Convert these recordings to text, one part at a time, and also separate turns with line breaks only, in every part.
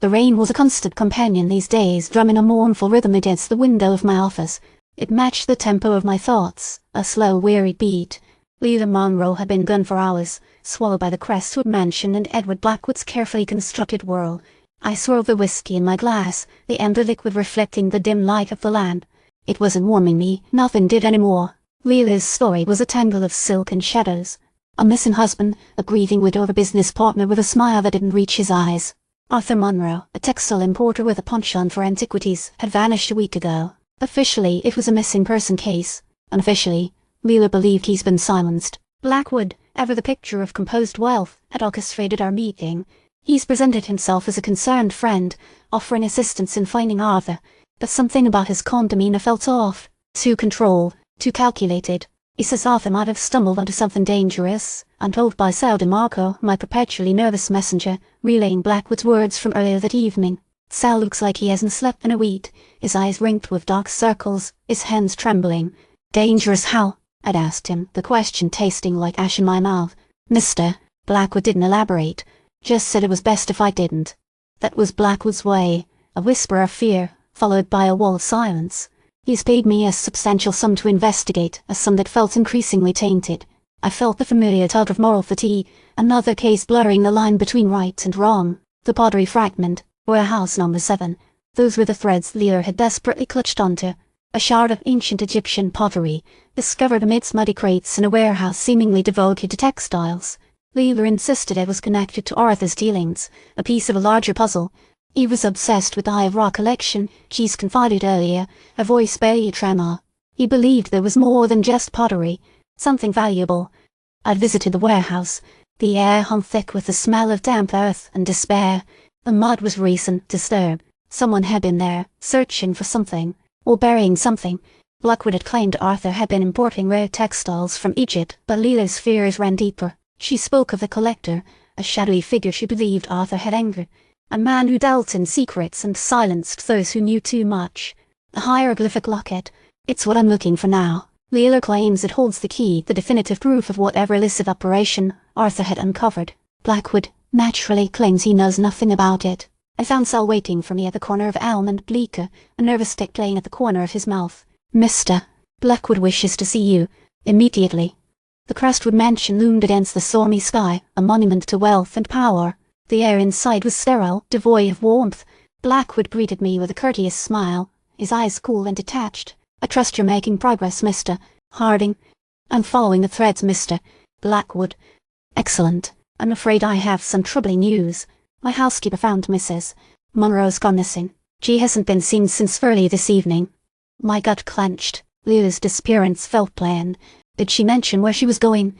The rain was a constant companion these days, drumming a mournful rhythm against the window of my office. It matched the tempo of my thoughts, a slow, weary beat. Lila Monroe had been gone for hours, swallowed by the Crestwood mansion and Edward Blackwood's carefully constructed whirl. I swirled the whiskey in my glass, the amber liquid reflecting the dim light of the lamp. It wasn't warming me, nothing did anymore. Lila's story was a tangle of silk and shadows. A missing husband, a grieving widow of a business partner with a smile that didn't reach his eyes. Arthur Monroe, a textile importer with a penchant for antiquities, had vanished a week ago. Officially, it was a missing person case. Unofficially, Lila believed he's been silenced. Blackwood, ever the picture of composed wealth, had orchestrated our meeting. He's presented himself as a concerned friend, offering assistance in finding Arthur, but something about his calm demeanor felt off, too controlled, too calculated. He says Arthur might have stumbled onto something dangerous, and told by Sal DeMarco, my perpetually nervous messenger, relaying Blackwood's words from earlier that evening. Sal looks like he hasn't slept in a week, his eyes ringed with dark circles, his hands trembling. Dangerous how? I'd asked him, the question tasting like ash in my mouth. Mister, Blackwood didn't elaborate, just said it was best if I didn't. That was Blackwood's way, a whisper of fear, followed by a wall of silence. He's paid me a substantial sum to investigate, a sum that felt increasingly tainted. I felt the familiar tug of moral fatigue, another case blurring the line between right and wrong. The pottery fragment, warehouse number 7. Those were the threads Lila had desperately clutched onto. A shard of ancient Egyptian pottery, discovered amidst muddy crates in a warehouse seemingly devoted to textiles. Lila insisted it was connected to Arthur's dealings, a piece of a larger puzzle. He was obsessed with the Eye of Ra collection, she's confided earlier, her voice barely a tremor. He believed there was more than just pottery, something valuable. I'd visited the warehouse. The air hung thick with the smell of damp earth and despair. The mud was recent, disturbed. Someone had been there, searching for something, or burying something. Blackwood had claimed Arthur had been importing rare textiles from Egypt, but Lila's fears ran deeper. She spoke of the collector, a shadowy figure she believed Arthur had angered. A man who dealt in secrets and silenced those who knew too much. The hieroglyphic locket. It's what I'm looking for now. Lila claims it holds the key, the definitive proof of whatever illicit operation Arthur had uncovered. Blackwood, naturally, claims he knows nothing about it. I found Sal waiting for me at the corner of Elm and Bleecker, a nervous tick playing at the corner of his mouth. Mister, Blackwood wishes to see you, immediately. The Crestwood mansion loomed against the stormy sky, a monument to wealth and power. The air inside was sterile, devoid of warmth. Blackwood greeted me with a courteous smile, his eyes cool and detached. I trust you're making progress, Mr. Harding. I'm following the threads, Mr. Blackwood. Excellent. I'm afraid I have some troubling news. My housekeeper found Mrs. Monroe's gone missing. She hasn't been seen since early this evening. My gut clenched. Lila's disappearance felt planned. Did she mention where she was going?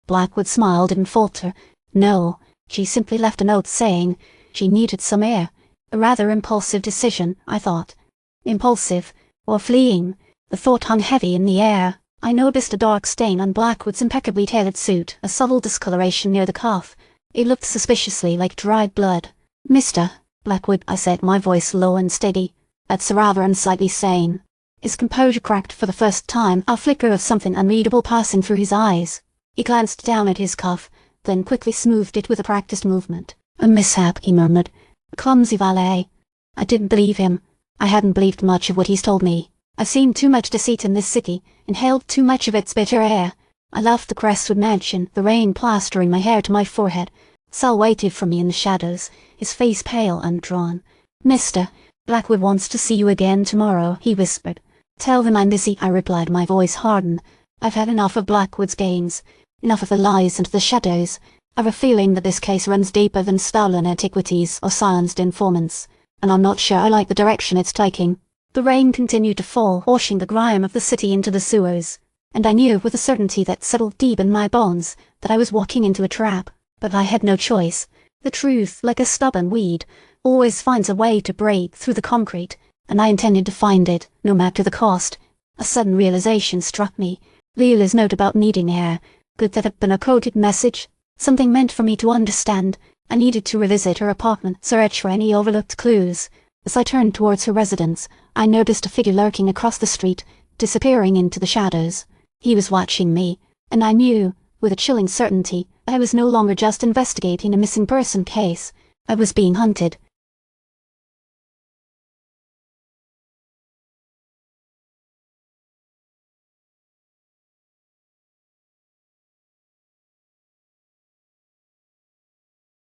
Blackwood smiled and faltered. No. She simply left a note saying she needed some air. A rather impulsive decision, I thought. Impulsive, or fleeing. The thought hung heavy in the air. I noticed a dark stain on Blackwood's impeccably tailored suit, a subtle discoloration near the cuff. It looked suspiciously like dried blood. Mr. Blackwood, I said, my voice low and steady. That's rather unsightly saying. His composure cracked for the first time, a flicker of something unreadable passing through his eyes. He glanced down at his cuff, then quickly smoothed it with a practiced movement. A mishap, he murmured. A clumsy valet. I didn't believe him. I hadn't believed much of what he's told me. I've seen too much deceit in this city, inhaled too much of its bitter air. I left the Crestwood mansion, the rain plastering my hair to my forehead. Sal waited for me in the shadows, his face pale and drawn. Mister, Blackwood wants to see you again tomorrow, he whispered. Tell them I'm busy, I replied, my voice hardened. I've had enough of Blackwood's games. Enough of the lies and the shadows. I've a feeling that this case runs deeper than stolen antiquities or silenced informants, and I'm not sure I like the direction it's taking. The rain continued to fall, washing the grime of the city into the sewers, and I knew with a certainty that settled deep in my bones that I was walking into a trap. But I had no choice. The truth, like a stubborn weed, always finds a way to break through the concrete, and I intended to find it, no matter the cost. A sudden realization struck me. Lila's note about needing air. Could that have been a coded message? Something meant for me to understand. I needed to revisit her apartment, search for any overlooked clues. As I turned towards her residence, I noticed a figure lurking across the street, disappearing into the shadows. He was watching me, and I knew, with a chilling certainty, I was no longer just investigating a missing person case. I was being hunted.